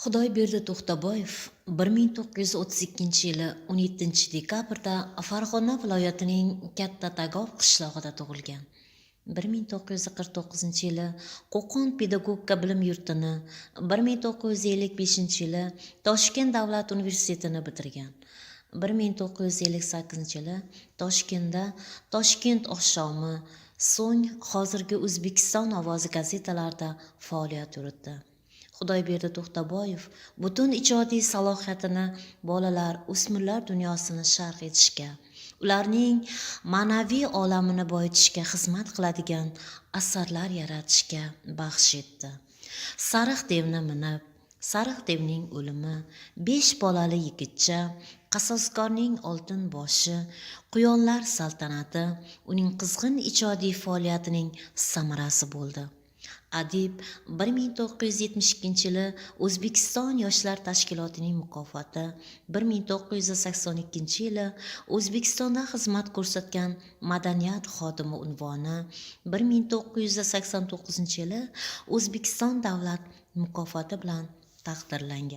Xudoyberdi To'xtaboyev 1932-yili 17-dekabrda Farg'ona viloyatining Katta Tagov qishlog'ida tug'ilgan. 1949-yili Qo'qon pedagogika bilim yurtini, 1955-yili Toshkent davlat universitetini bitirgan. 1958-yili Toshkentda Toshkent oqshomi, so'ng hozirgi O'zbekiston ovozi gazetalarida faoliyat yuritdi. Xudoyberdi To'xtaboyev butun ijodiy salohiyatini bolalar, o'smirlar dunyosini sharh etishga, ularning ma'naviy olamini boyitishga xizmat qiladigan asarlar yaratishga baxsh etdi. Sariq devni minib, Sariq devning o'limi, 5 bolali yigitcha, Qasoskorning oltin boshi, Quyonlar saltanati uning qizg'in ijodiy faoliyatining samarasi bo'ldi. Adib 1972-yili O'zbekiston yoshlar tashkilotining mukofoti, 1982-yili O'zbekistonda xizmat ko'rsatgan madaniyat xodimi unvoni, 1989-yili O'zbekiston davlat mukofoti bilan taqdirlangan.